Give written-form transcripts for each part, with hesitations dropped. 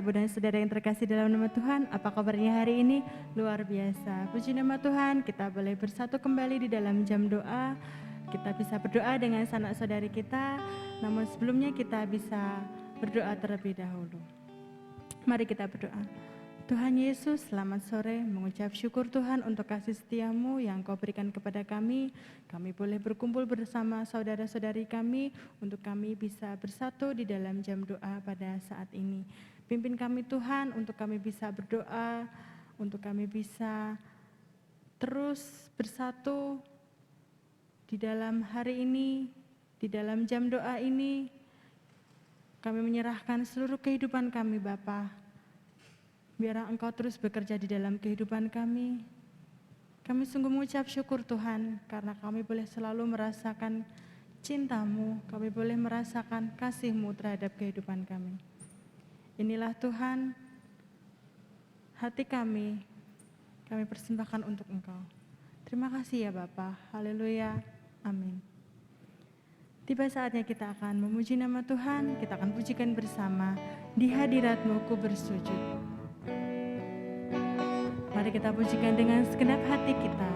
Bapak, Ibu, dan Saudara yang terkasih dalam nama Tuhan, apa kabarnya hari ini? Luar biasa. Puji nama Tuhan, kita boleh bersatu kembali di dalam jam doa. Kita bisa berdoa dengan sanak saudari kita, namun sebelumnya kita bisa berdoa terlebih dahulu. Mari kita berdoa. Tuhan Yesus, selamat sore, mengucap syukur Tuhan untuk kasih setia-Mu yang Kau berikan kepada kami. Kami boleh berkumpul bersama saudara-saudari kami untuk kami bisa bersatu di dalam jam doa pada saat ini. Pimpin kami Tuhan untuk kami bisa berdoa, untuk kami bisa terus bersatu di dalam hari ini, di dalam jam doa ini. Kami menyerahkan seluruh kehidupan kami Bapa. Biarlah Engkau terus bekerja di dalam kehidupan kami. Kami sungguh mengucap syukur Tuhan, karena kami boleh selalu merasakan cinta-Mu, kami boleh merasakan kasih-Mu terhadap kehidupan kami. Inilah Tuhan, hati kami persembahkan untuk Engkau. Terima kasih ya Bapa, haleluya, amin. Tiba saatnya kita akan memuji nama Tuhan, kita akan pujikan bersama, di hadirat-Mu ku bersujud. Mari kita pujikan dengan segenap hati kita.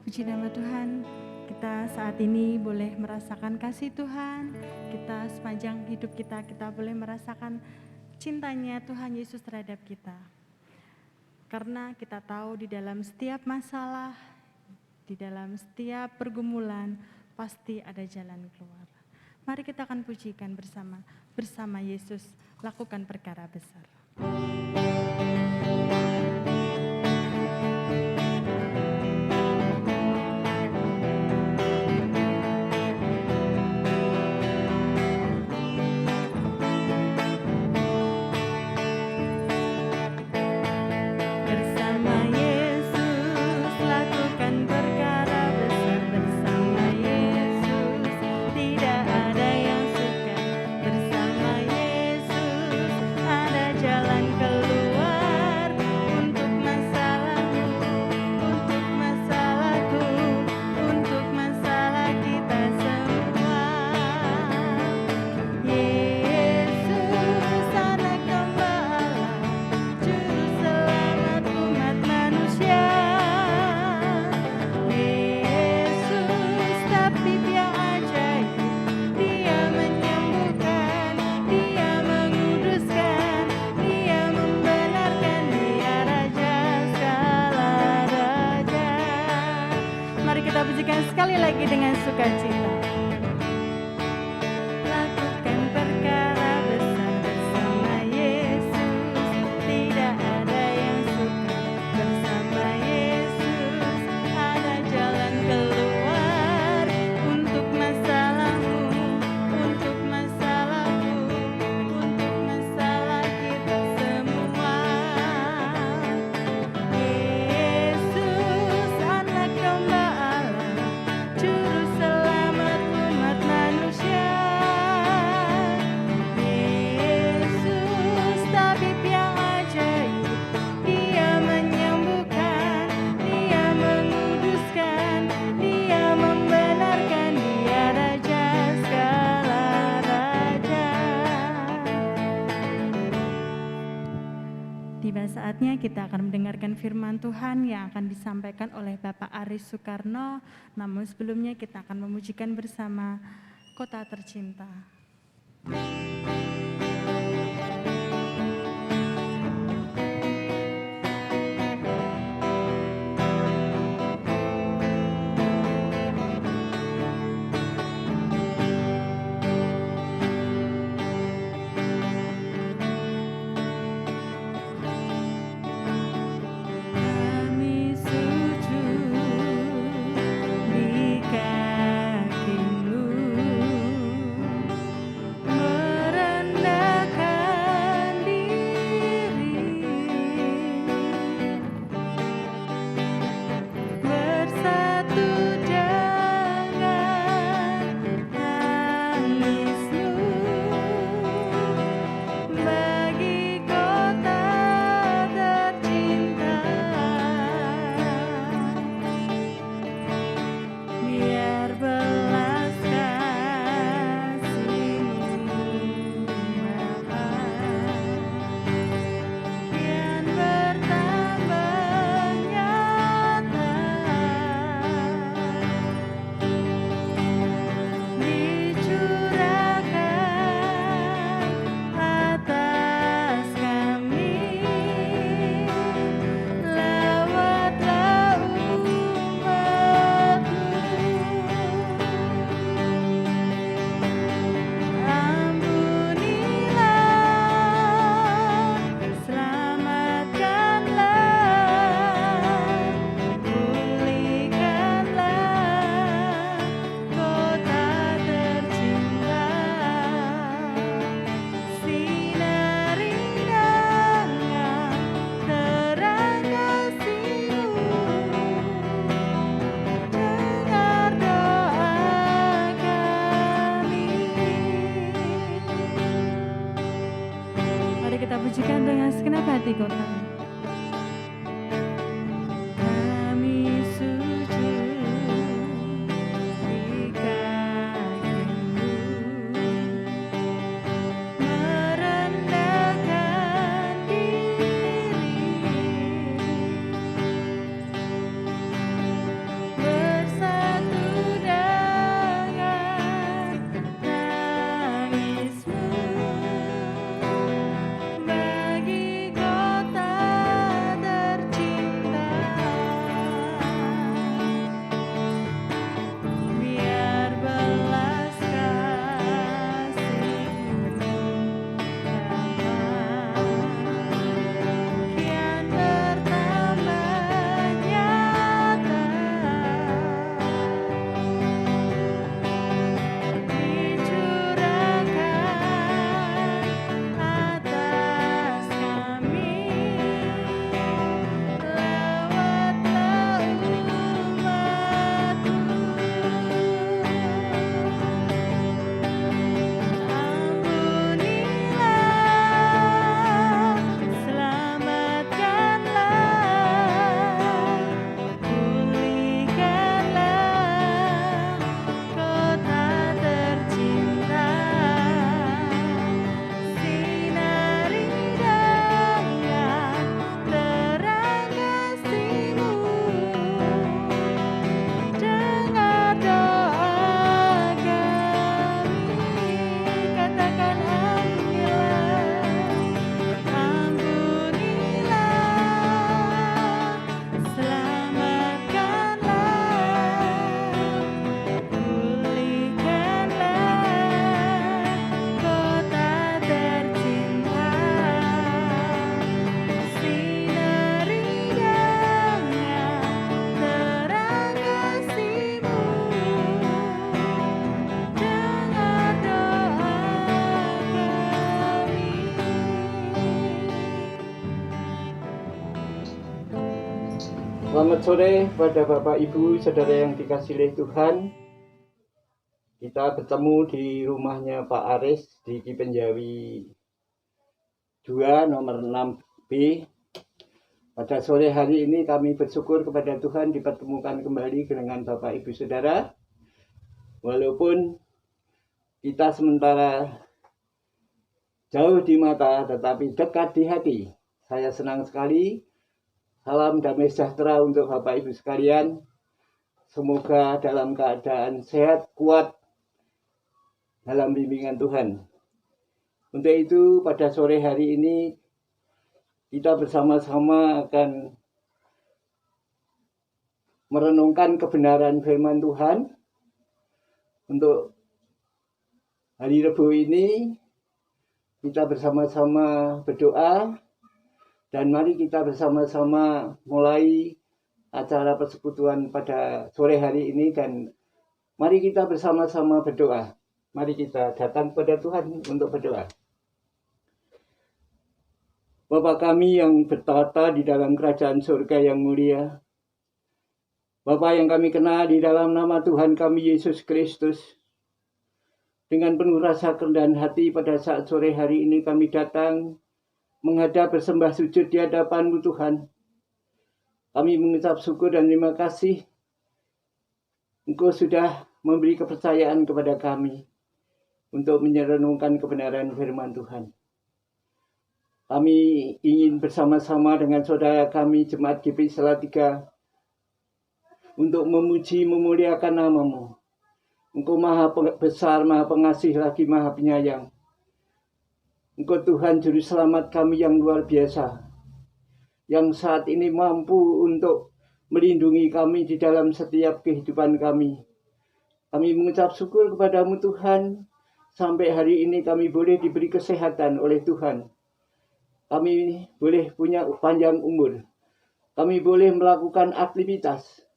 Puji nama Tuhan, kita saat ini boleh merasakan kasih Tuhan. Kita sepanjang hidup kita boleh merasakan cintanya Tuhan Yesus terhadap kita. Karena kita tahu di dalam setiap masalah, di dalam setiap pergumulan, pasti ada jalan keluar. Mari kita akan pujikan bersama Yesus, lakukan perkara besar. sukacita. Lakukan perkara besar bersama Yesus. Tidak ada yang suka bersama Yesus. Ada jalan keluar untuk masalahmu, untuk masalahmu, untuk masalah kita semua. Yesus, anak domba Allah, juru selamat umat manusia. Yesus, tabib yang ajaib, Dia menyembuhkan, Dia menguduskan, Dia membenarkan, Dia Raja segala raja. Tiba saatnya kita akan mendengarkan firman Tuhan yang akan disampaikan oleh Bapak Aris Soekarno. Namun sebelumnya kita akan memujikan bersama Kota Tercinta. Kami sujud di kaki-Mu, merendahkan diri, bersatu dengan tangis-Mu bagi kota tercinta. Biar belas kasih-Mu kian bertambah nyata, dicurahkan atas kami lewatlah umat-Mu. Ampunilah, selamatkanlah, pulihkanlah kota tercinta. Sinari dengan terang kasih-Mu, dengar doa kami. Mari kita pujikan dengan segenap hati kota. Kami sujud di kaki-Mu, merendahkan diri, bersatu dengan tangis-Mu bagi kota Selamat sore pada Bapak Ibu Saudara yang dikasihi Tuhan. Kita bertemu di rumahnya Pak Aris di Kipenjawi 2 nomor 6B. Pada sore hari ini kami bersyukur kepada Tuhan dipertemukan kembali dengan Bapak Ibu Saudara. Walaupun kita sementara jauh di mata tetapi dekat di hati. Saya senang sekali. Salam damai sejahtera untuk Bapak Ibu sekalian. Semoga dalam keadaan sehat, kuat dalam bimbingan Tuhan. Untuk itu pada sore hari ini kita bersama-sama akan merenungkan kebenaran firman Tuhan. Untuk hari Rabu ini kita bersama-sama berdoa. Dan mari kita bersama-sama mulai acara persekutuan pada sore hari ini. Dan mari kita bersama-sama berdoa. Mari kita datang kepada Tuhan untuk berdoa. Bapa kami yang bertahta di dalam kerajaan surga yang mulia. Bapa yang kami kenal di dalam nama Tuhan kami Yesus Kristus. Dengan penuh rasa kerendahan hati pada saat sore hari ini kami datang menghadap bersembah sujud di hadapan-Mu Tuhan. Kami mengucap syukur dan terima kasih. Engkau sudah memberi kepercayaan kepada kami untuk merenungkan kebenaran firman Tuhan. Kami ingin bersama-sama dengan saudara kami Jemaat GPI Salatiga untuk memuji memuliakan nama-Mu. Engkau maha besar, maha pengasih lagi maha penyayang. Engkau Tuhan Juru Selamat kami yang luar biasa, yang saat ini mampu untuk melindungi kami di dalam setiap kehidupan kami. Kami mengucap syukur kepada-Mu Tuhan, sampai hari ini kami boleh diberi kesehatan oleh Tuhan. Kami boleh punya panjang umur. Kami boleh melakukan aktivitas.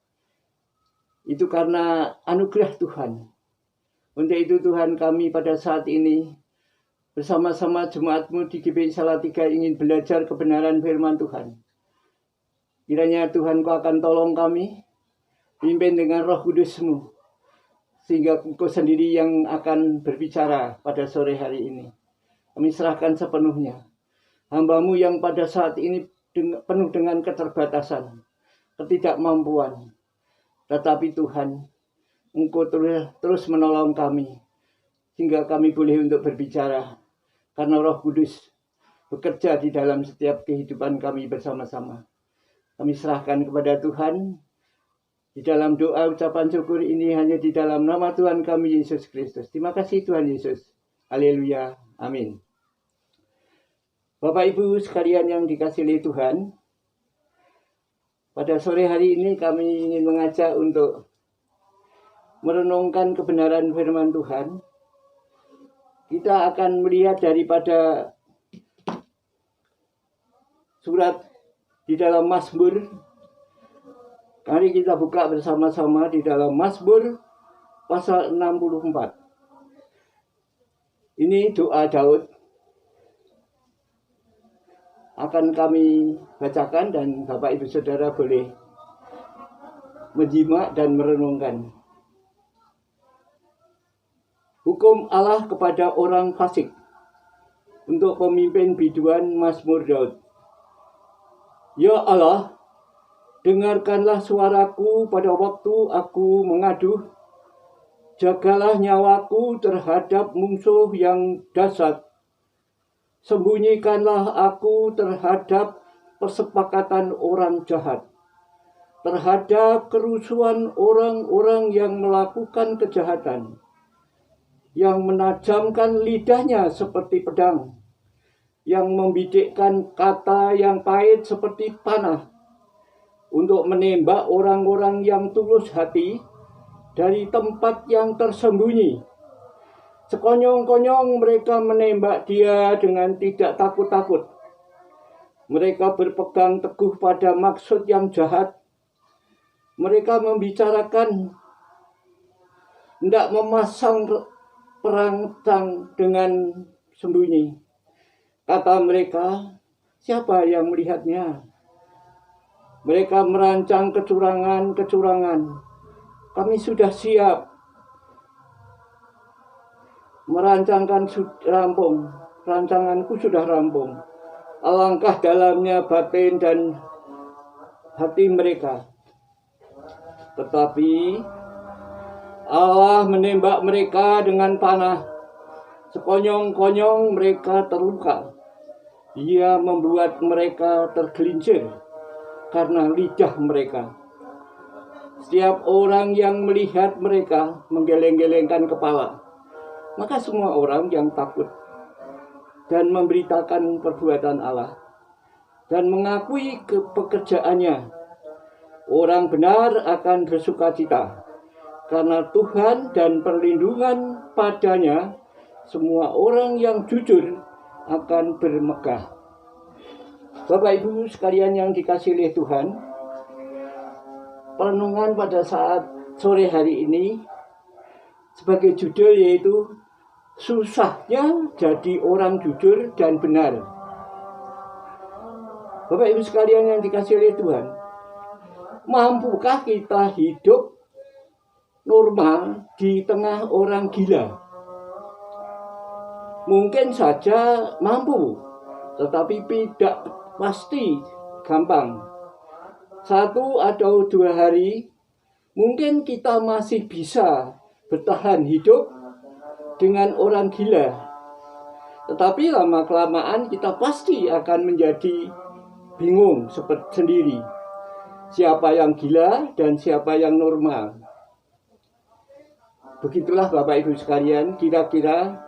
Itu karena anugerah Tuhan. Untuk itu Tuhan kami pada saat ini bersama-sama jemaat-Mu di GPI Salatiga ingin belajar kebenaran firman Tuhan. Kiranya Tuhan Kau akan tolong kami, pimpin dengan Roh Kudus-Mu, sehingga Engkau sendiri yang akan berbicara pada sore hari ini. Kami serahkan sepenuhnya. Hamba-Mu yang pada saat ini penuh dengan keterbatasan, ketidakmampuan. Tetapi Tuhan, Engkau terus menolong kami, sehingga kami boleh untuk berbicara. Karena Roh Kudus bekerja di dalam setiap kehidupan kami bersama-sama. Kami serahkan kepada Tuhan. Di dalam doa ucapan syukur ini hanya di dalam nama Tuhan kami Yesus Kristus. Terima kasih Tuhan Yesus. Haleluya. Amin. Bapak Ibu sekalian yang dikasihi Tuhan. Pada sore hari ini kami ingin mengajak untuk merenungkan kebenaran firman Tuhan. Kita akan melihat daripada surat di dalam Mazmur. Mari kita buka bersama-sama di dalam Mazmur pasal 64. Ini doa Daud. Akan kami bacakan dan Bapak Ibu Saudara boleh menyimak dan merenungkan. Hukum Allah kepada orang fasik. Untuk pemimpin biduan Mazmur Daud. Ya Allah, dengarkanlah suaraku pada waktu aku mengadu. Jagalah nyawaku terhadap musuh yang dahsyat. Sembunyikanlah aku terhadap persepakatan orang jahat. Terhadap kerusuhan orang-orang yang melakukan kejahatan. Yang menajamkan lidahnya seperti pedang, yang membidikkan kata yang pahit seperti panah, untuk menembak orang-orang yang tulus hati dari tempat yang tersembunyi. Sekonyong-konyong mereka menembak dia dengan tidak takut-takut. Mereka berpegang teguh pada maksud yang jahat. Mereka membicarakan hendak memasang perancang dengan sembunyi. Kata mereka, siapa yang melihatnya? Mereka merancang kecurangan-kecurangan. Kami sudah siap merancangkan rampung. Rancanganku sudah rampung. Alangkah dalamnya batin dan hati mereka. Tetapi Allah menembak mereka dengan panah. Sekonyong-konyong mereka terluka. Ia membuat mereka tergelincir karena lidah mereka. Setiap orang yang melihat mereka menggeleng-gelengkan kepala. Maka semua orang yang takut dan memberitakan perbuatan Allah dan mengakui pekerjaannya, orang benar akan bersukacita karena Tuhan dan perlindungan padanya. Semua orang yang jujur akan bermegah. Bapak Ibu sekalian yang dikasihi oleh Tuhan, perenungan pada saat sore hari ini sebagai judul yaitu susahnya jadi orang jujur dan benar. Bapak Ibu sekalian yang dikasihi oleh Tuhan, mampukah kita hidup normal di tengah orang gila? Mungkin saja mampu, tetapi tidak pasti gampang. 1 atau 2 hari mungkin kita masih bisa bertahan hidup dengan orang gila. Tetapi lama-kelamaan kita pasti akan menjadi bingung sendiri. Siapa yang gila dan siapa yang normal. Begitulah Bapak Ibu sekalian, kira-kira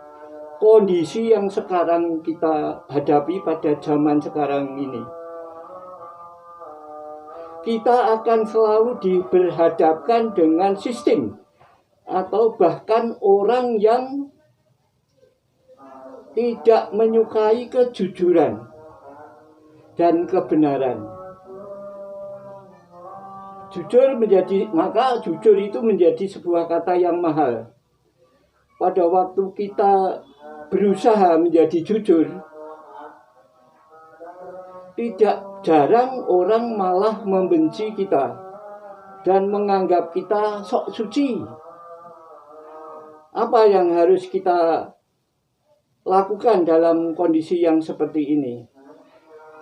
kondisi yang sekarang kita hadapi pada zaman sekarang ini. Kita akan selalu diberhadapkan dengan sistem atau bahkan orang yang tidak menyukai kejujuran dan kebenaran. Maka jujur itu menjadi sebuah kata yang mahal. Pada waktu kita berusaha menjadi jujur, tidak jarang orang malah membenci kita dan menganggap kita sok suci. Apa yang harus kita lakukan dalam kondisi yang seperti ini?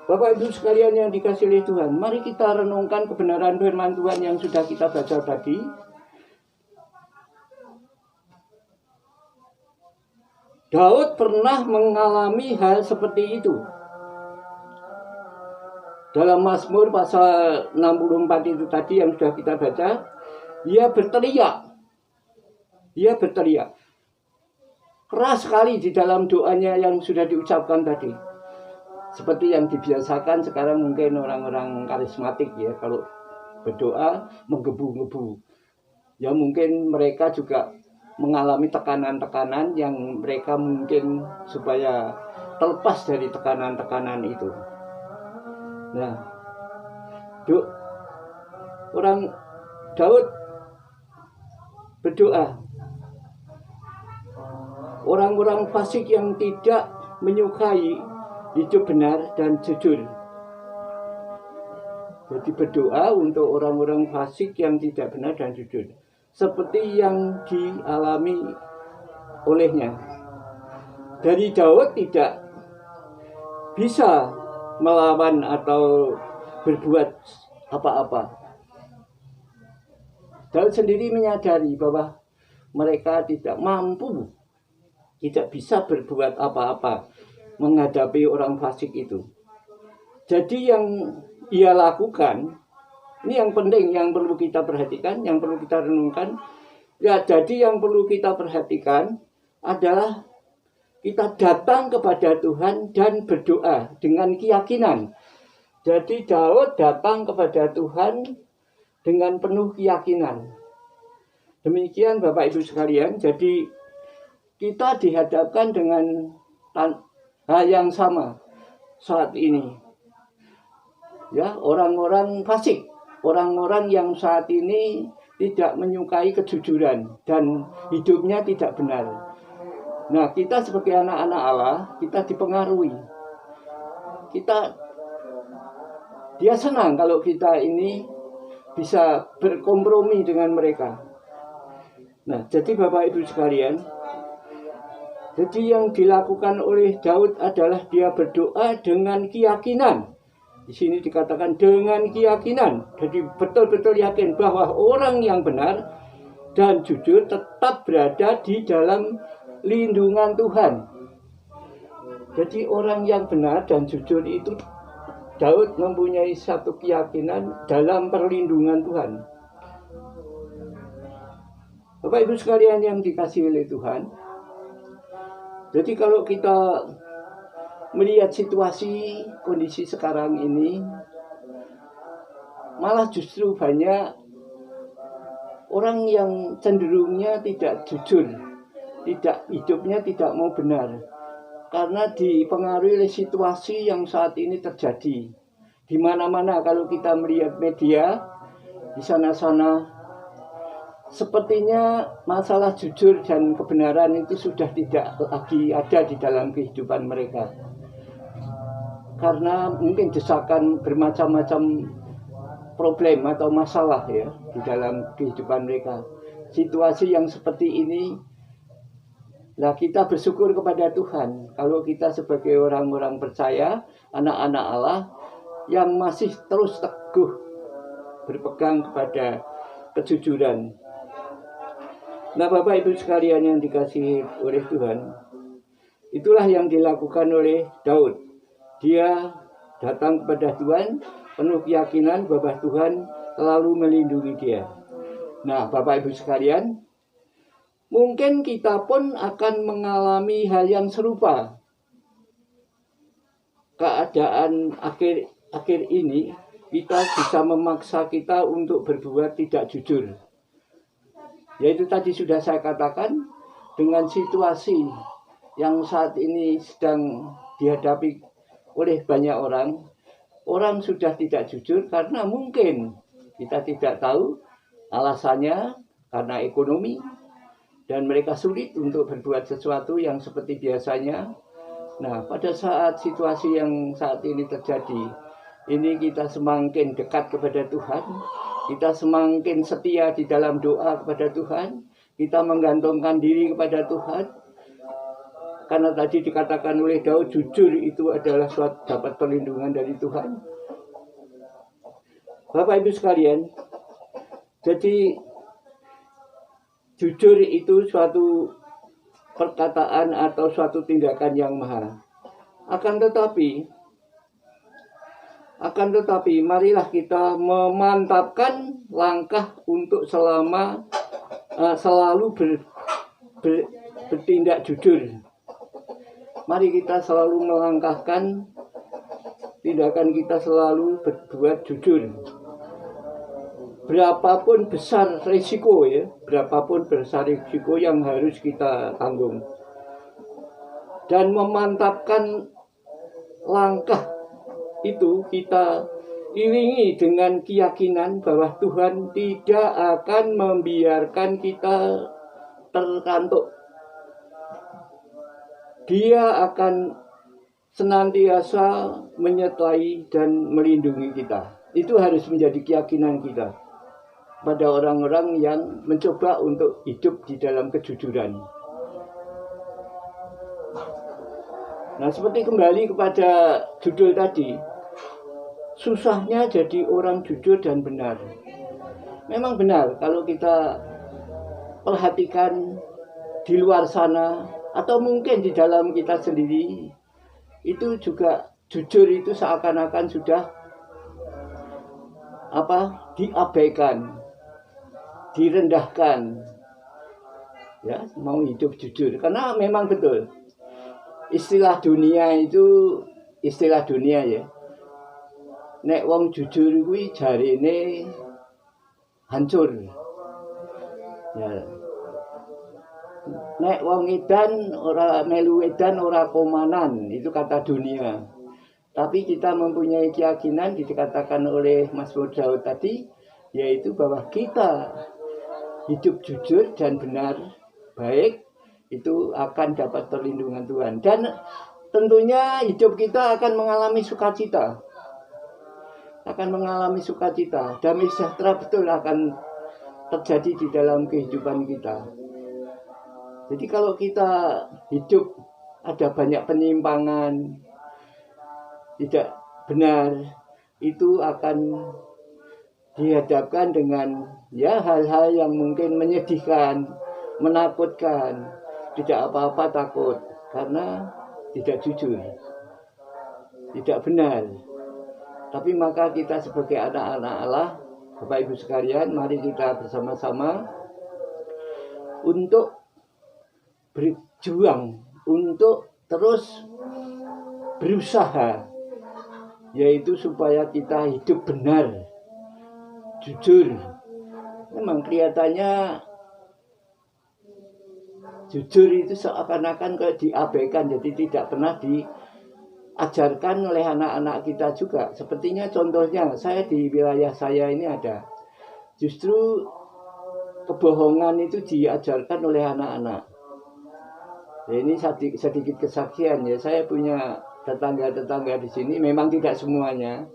Bapak Ibu sekalian yang dikasihi oleh Tuhan, mari kita renungkan kebenaran firman Tuhan yang sudah kita baca tadi. Daud pernah mengalami hal seperti itu. Dalam Mazmur pasal 64 itu tadi yang sudah kita baca, ia berteriak. Keras sekali di dalam doanya yang sudah diucapkan tadi. Seperti yang dibiasakan sekarang mungkin orang-orang karismatik ya, kalau berdoa menggebu-gebu. Ya mungkin mereka juga mengalami tekanan-tekanan yang mereka mungkin supaya terlepas dari tekanan-tekanan itu. Nah, Daud berdoa. Orang-orang fasik yang tidak menyukai hidup benar dan jujur. Jadi berdoa untuk orang-orang fasik yang tidak benar dan jujur. Seperti yang dialami olehnya. Dari Daud tidak bisa melawan atau berbuat apa-apa. Daud sendiri menyadari bahwa mereka tidak mampu, tidak bisa berbuat apa-apa menghadapi orang fasik itu. Jadi yang ia lakukan, ini yang penting, yang perlu kita perhatikan, yang perlu kita renungkan. Ya, jadi yang perlu kita perhatikan adalah kita datang kepada Tuhan dan berdoa dengan keyakinan. Jadi Daud datang kepada Tuhan dengan penuh keyakinan. Demikian Bapak Ibu sekalian, jadi kita dihadapkan dengan hal yang sama saat ini. Ya, orang-orang fasik, orang-orang yang saat ini tidak menyukai kejujuran dan hidupnya tidak benar. Nah, kita sebagai anak-anak Allah, kita dipengaruhi. Kita Dia senang kalau kita ini bisa berkompromi dengan mereka. Nah, jadi Bapak Ibu sekalian, jadi yang dilakukan oleh Daud adalah dia berdoa dengan keyakinan. Di sini dikatakan dengan keyakinan. Jadi betul-betul yakin bahwa orang yang benar dan jujur tetap berada di dalam lindungan Tuhan. Jadi orang yang benar dan jujur itu, Daud mempunyai satu keyakinan dalam perlindungan Tuhan. Bapak Ibu sekalian yang dikasihi oleh Tuhan, jadi kalau kita melihat situasi kondisi sekarang ini, malah justru banyak orang yang cenderungnya tidak jujur, hidupnya tidak mau benar, karena dipengaruhi oleh situasi yang saat ini terjadi. Di mana-mana kalau kita melihat media, di sana-sana sepertinya masalah jujur dan kebenaran itu sudah tidak lagi ada di dalam kehidupan mereka. Karena mungkin desakan bermacam-macam problem atau masalah ya di dalam kehidupan mereka. Situasi yang seperti ini, lah kita bersyukur kepada Tuhan kalau kita sebagai orang-orang percaya, anak-anak Allah yang masih terus teguh berpegang kepada kejujuran. Nah, Bapak Ibu sekalian yang dikasihi oleh Tuhan, itulah yang dilakukan oleh Daud. Dia datang kepada Tuhan penuh keyakinan bahwa Tuhan selalu melindungi dia. Nah, Bapak Ibu sekalian, mungkin kita pun akan mengalami hal yang serupa. Keadaan akhir ini, kita bisa memaksa kita untuk berbuat tidak jujur. Yaitu tadi sudah saya katakan, dengan situasi yang saat ini sedang dihadapi oleh banyak orang sudah tidak jujur karena mungkin kita tidak tahu alasannya karena ekonomi, dan mereka sulit untuk berbuat sesuatu yang seperti biasanya. Nah, pada saat situasi yang saat ini terjadi, ini kita semakin dekat kepada Tuhan, kita semakin setia di dalam doa kepada Tuhan, kita menggantungkan diri kepada Tuhan. Karena tadi dikatakan oleh Daud, jujur itu adalah suatu dapat perlindungan dari Tuhan. Bapak Ibu sekalian, jadi jujur itu suatu perkataan atau suatu tindakan yang mahal. Akan tetapi marilah kita memantapkan langkah untuk selalu bertindak jujur. Mari kita selalu melangkahkan tindakan kita, selalu berbuat jujur. Berapapun besar risiko ya, berapapun besar risiko yang harus kita tanggung. Dan memantapkan langkah itu kita iringi dengan keyakinan bahwa Tuhan tidak akan membiarkan kita terkantuk. Dia akan senantiasa menyertai dan melindungi kita. Itu harus menjadi keyakinan kita pada orang-orang yang mencoba untuk hidup di dalam kejujuran. Nah, seperti kembali kepada judul tadi, susahnya jadi orang jujur dan benar. Memang benar kalau kita perhatikan di luar sana atau mungkin di dalam kita sendiri, itu juga jujur itu seakan-akan sudah diabaikan, direndahkan. Ya, mau hidup jujur karena memang betul. Istilah dunia ya. Nek wong jujur kuwi jarine hancur. Ya. Nek wong edan ora melu edan ora komanan, itu kata dunia. Tapi kita mempunyai keyakinan dikatakan oleh Mazmur Daud tadi, yaitu bahwa kita hidup jujur dan benar, baik, itu akan dapat perlindungan Tuhan. Dan tentunya hidup kita akan mengalami sukacita. akan mengalami sukacita. Damai sejahtera betul akan terjadi di dalam kehidupan kita. Jadi kalau kita hidup ada banyak penyimpangan, tidak benar, itu akan dihadapkan dengan hal-hal yang mungkin menyedihkan, menakutkan. Tidak apa-apa takut, karena tidak jujur, tidak benar. Tapi maka kita sebagai anak-anak Allah, Bapak Ibu sekalian, mari kita bersama-sama untuk berjuang, untuk terus berusaha, yaitu supaya kita hidup benar, jujur. Memang kelihatannya jujur itu seakan-akan diabaikan, jadi tidak pernah diajarkan oleh anak-anak kita juga. Sepertinya contohnya saya di wilayah saya ini ada, justru kebohongan itu diajarkan oleh anak-anak. Ya, ini sedikit kesaksian ya, saya punya tetangga-tetangga di sini, memang tidak semuanya,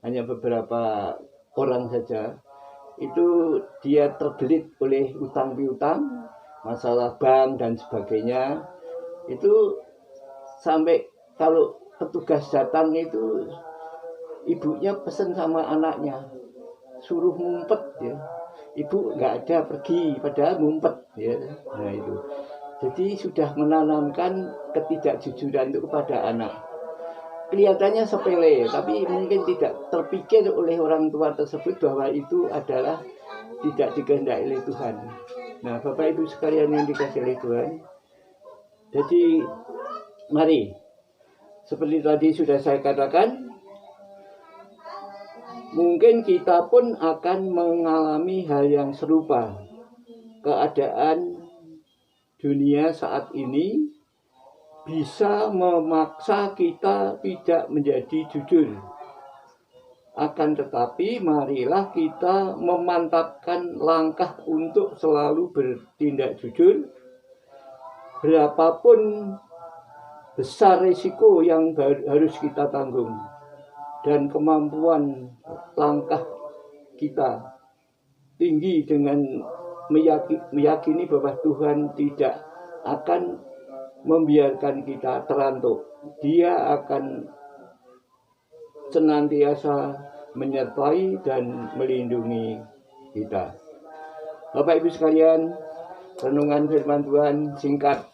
hanya beberapa orang saja. Itu dia terbelit oleh utang piutang, masalah bank dan sebagainya. Itu sampai kalau petugas datang itu ibunya pesen sama anaknya, suruh ngumpet ya. Ibu nggak ada, pergi, padahal ngumpet ya. Nah itu. Jadi sudah menanamkan ketidakjujuran itu kepada anak. Kelihatannya sepele, tapi mungkin tidak terpikir oleh orang tua tersebut bahwa itu adalah tidak dikehendaki oleh Tuhan. Nah, Bapak Ibu sekalian yang dikasihi oleh Tuhan, jadi mari, seperti tadi sudah saya katakan, mungkin kita pun akan mengalami hal yang serupa. Keadaan dunia saat ini bisa memaksa kita tidak menjadi jujur. Akan tetapi marilah kita memantapkan langkah untuk selalu bertindak jujur. Berapapun besar risiko yang harus kita tanggung dan kemampuan langkah kita tinggi dengan meyakini bahwa Tuhan tidak akan membiarkan kita terantuk. Dia akan senantiasa menyertai dan melindungi kita. Bapak Ibu sekalian, renungan firman Tuhan singkat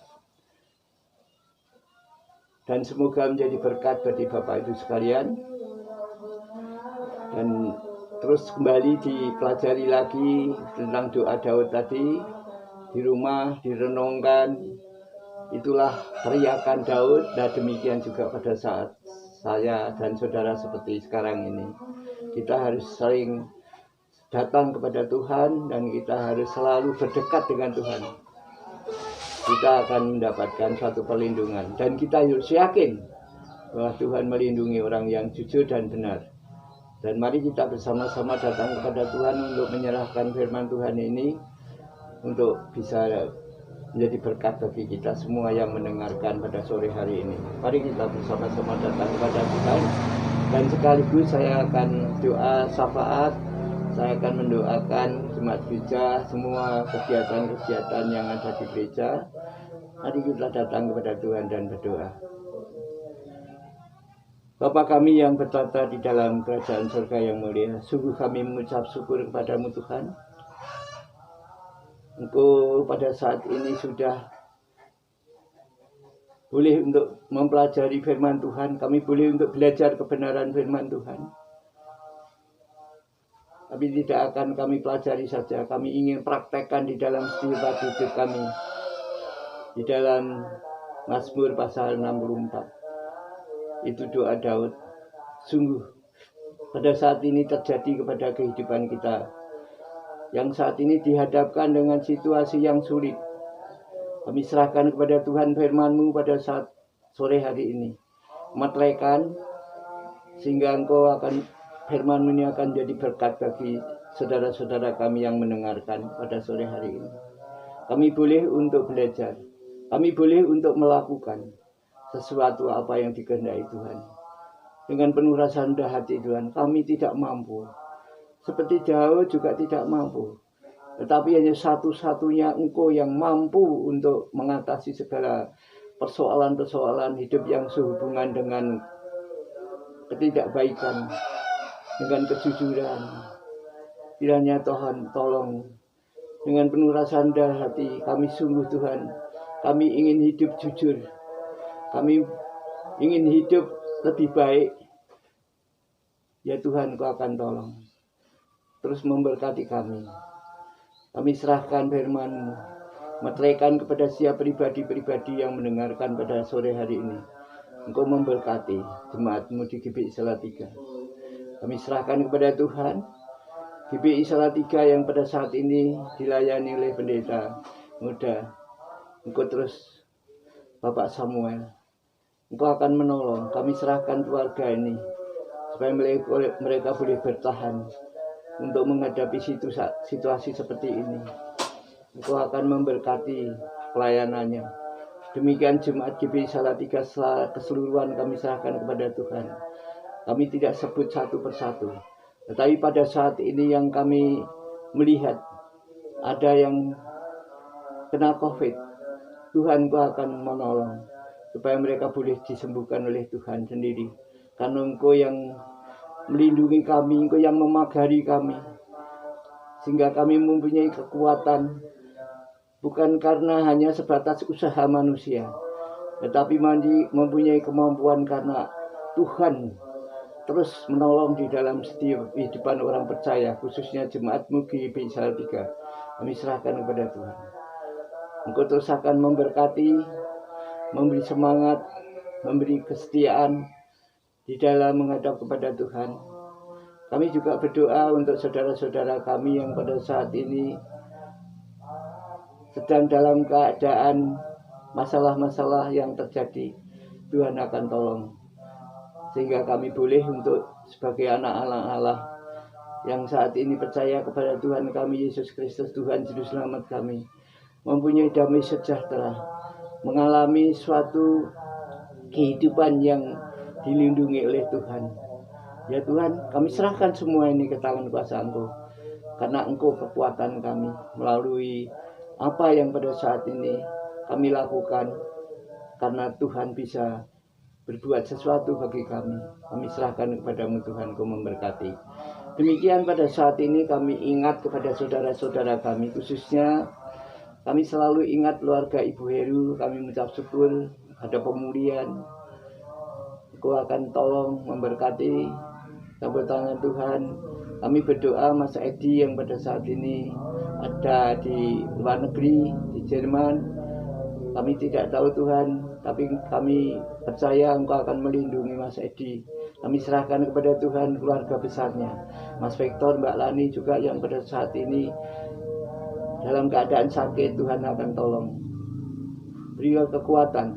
dan semoga menjadi berkat bagi Bapak Ibu sekalian. Dan terus kembali dipelajari lagi tentang doa Daud tadi di rumah, direnungkan. Itulah teriakan Daud, dan demikian juga pada saat saya dan saudara seperti sekarang ini. Kita harus sering datang kepada Tuhan dan kita harus selalu berdekat dengan Tuhan. Kita akan mendapatkan suatu perlindungan dan kita harus yakin bahwa Tuhan melindungi orang yang jujur dan benar. Dan mari kita bersama-sama datang kepada Tuhan untuk menyerahkan firman Tuhan ini untuk bisa menjadi berkat bagi kita semua yang mendengarkan pada sore hari ini. Mari kita bersama-sama datang kepada Tuhan. Dan sekaligus saya akan doa syafaat. Saya akan mendoakan jemaat gereja, semua kegiatan-kegiatan yang ada di gereja. Mari kita datang kepada Tuhan dan berdoa. Bapa kami yang bertata di dalam kerajaan surga yang mulia, sungguh kami mengucap syukur kepadamu Tuhan. Engkau pada saat ini sudah boleh untuk mempelajari firman Tuhan. Kami boleh untuk belajar kebenaran firman Tuhan. Tapi tidak akan kami pelajari saja. Kami ingin praktekkan di dalam setiap hidup kami. Di dalam Mazmur pasal 64. Itu doa Daud. Sungguh pada saat ini terjadi kepada kehidupan kita, yang saat ini dihadapkan dengan situasi yang sulit. Kami serahkan kepada Tuhan firman-Mu pada saat sore hari ini. Matlakan sehingga Engkau akan, firman-Mu ini akan jadi berkat bagi saudara-saudara kami yang mendengarkan pada sore hari ini. Kami boleh untuk belajar. Kami boleh untuk melakukan sesuatu apa yang dikehendaki Tuhan. dengan penuh rasa rendah hati Tuhan. Kami tidak mampu. Seperti Daud juga tidak mampu. Tetapi hanya satu-satunya Engkau yang mampu untuk mengatasi segala persoalan-persoalan hidup yang sehubungan dengan ketidakbaikan, dengan kejujuran. Kiranya Tuhan tolong dengan penuh rasa rendah hati kami sungguh Tuhan. Kami ingin hidup jujur. Kami ingin hidup lebih baik. Ya Tuhan, Kau akan tolong. Terus memberkati kami. Kami serahkan firman-Mu. Meteraikan kepada setiap pribadi-pribadi yang mendengarkan pada sore hari ini. Engkau memberkati jemaat-Mu di GBI Salatiga. Kami serahkan kepada Tuhan. GBI Salatiga yang pada saat ini dilayani oleh pendeta muda. Engkau terus Bapak Samuel. Engkau akan menolong. Kami serahkan keluarga ini. Supaya mereka boleh bertahan untuk menghadapi situasi seperti ini. Engkau akan memberkati pelayanannya. Demikian jemaat GBI Salatiga keseluruhan kami serahkan kepada Tuhan. Kami tidak sebut satu persatu. Tetapi pada saat ini yang kami melihat ada yang kena COVID. Tuhan, Engkau akan menolong supaya mereka boleh disembuhkan oleh Tuhan sendiri. Karena Engkau yang melindungi kami, Engkau yang memagari kami. Sehingga kami mempunyai kekuatan. Bukan karena hanya sebatas usaha manusia. Tetapi mempunyai kemampuan karena Tuhan terus menolong di dalam setiap kehidupan orang percaya. Khususnya jemaat-Mu GBI Salatiga. Kami serahkan kepada Tuhan. Engkau terus akan memberkati, memberi semangat, memberi kesetiaan di dalam menghadap kepada Tuhan. Kami juga berdoa untuk saudara-saudara kami yang pada saat ini sedang dalam keadaan masalah-masalah yang terjadi. Tuhan akan tolong. Sehingga kami boleh untuk sebagai anak-anak Allah yang saat ini percaya kepada Tuhan kami Yesus Kristus, Tuhan Juru Selamat kami, mempunyai damai sejahtera, mengalami suatu kehidupan yang dilindungi oleh Tuhan. Ya Tuhan, kami serahkan semua ini ke tangan kuasa Engkau. Karena Engkau kekuatan kami melalui apa yang pada saat ini kami lakukan. Karena Tuhan bisa berbuat sesuatu bagi kami. Kami serahkan kepada-Mu Tuhan, Engkau memberkati. Demikian pada saat ini kami ingat kepada saudara-saudara kami. Khususnya kami selalu ingat keluarga Ibu Heru. Kami mengucap syukur ada pemulihan. Engkau akan tolong memberkati. Campur tangan Tuhan. Kami berdoa Mas Edi yang pada saat ini ada di luar negeri, di Jerman. Kami tidak tahu Tuhan, tapi kami percaya Engkau akan melindungi Mas Edi. Kami serahkan kepada Tuhan keluarga besarnya. Mas Victor, Mbak Lani juga yang pada saat ini dalam keadaan sakit. Tuhan akan tolong. Berilah kekuatan.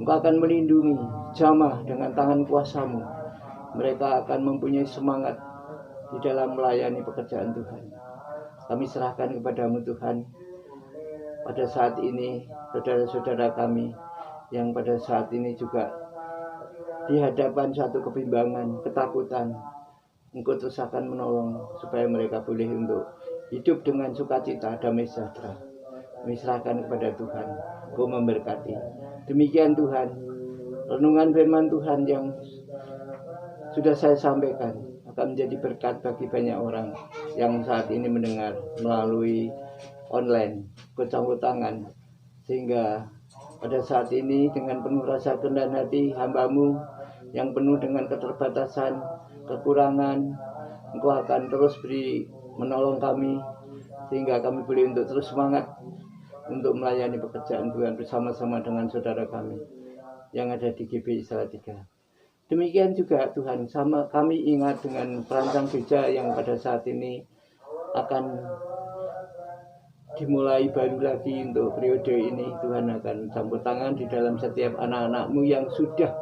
Engkau akan melindungi, jamah dengan tangan kuasa-Mu. Mereka akan mempunyai semangat di dalam melayani pekerjaan Tuhan. Kami serahkan kepada-Mu Tuhan. Pada saat ini, saudara-saudara kami yang pada saat ini juga di hadapan suatu kebimbangan, ketakutan, Engkau terus akan menolong supaya mereka boleh untuk hidup dengan sukacita, damai sejahtera. Kami serahkan kepada Tuhan. Engkau memberkati. Demikian Tuhan, renungan firman Tuhan yang sudah saya sampaikan akan menjadi berkat bagi banyak orang yang saat ini mendengar melalui online, bercampur tangan. Sehingga pada saat ini dengan penuh rasa kerendahan hati hamba-Mu yang penuh dengan keterbatasan, kekurangan, Engkau akan terus menolong kami. Sehingga kami boleh untuk terus semangat untuk melayani pekerjaan Tuhan bersama-sama dengan saudara kami yang ada di GBI Salatiga. Demikian juga Tuhan, sama kami ingat dengan perancang gereja yang pada saat ini akan dimulai baru lagi untuk periode ini. Tuhan akan campur tangan di dalam setiap anak-anak-Mu yang sudah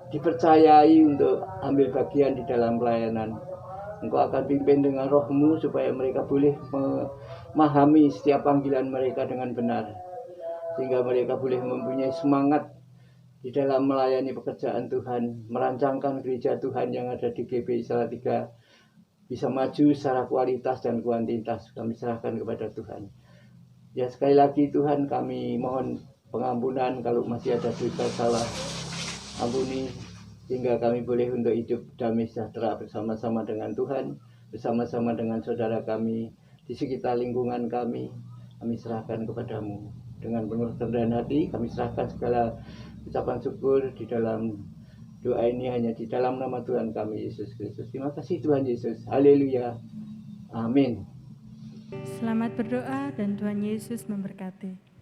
dipercayai untuk ambil bagian di dalam pelayanan. Engkau akan pimpin dengan Roh-Mu supaya mereka boleh memahami setiap panggilan mereka dengan benar. Sehingga mereka boleh mempunyai semangat di dalam melayani pekerjaan Tuhan, merancangkan gereja Tuhan yang ada di GBI Salatiga bisa maju secara kualitas dan kuantitas. Kami serahkan kepada Tuhan. Ya, sekali lagi Tuhan, kami mohon pengampunan kalau masih ada dosa salah. Ampuni sehingga kami boleh untuk hidup damai sejahtera bersama-sama dengan Tuhan, bersama-sama dengan saudara kami di sekitar lingkungan kami. Kami serahkan kepadamu dengan penuh kerendahan hati. Kami serahkan segala ucapan syukur di dalam doa ini hanya di dalam nama Tuhan kami Yesus Kristus. Terima kasih Tuhan Yesus. Haleluya. Amin. Selamat berdoa dan Tuhan Yesus memberkati.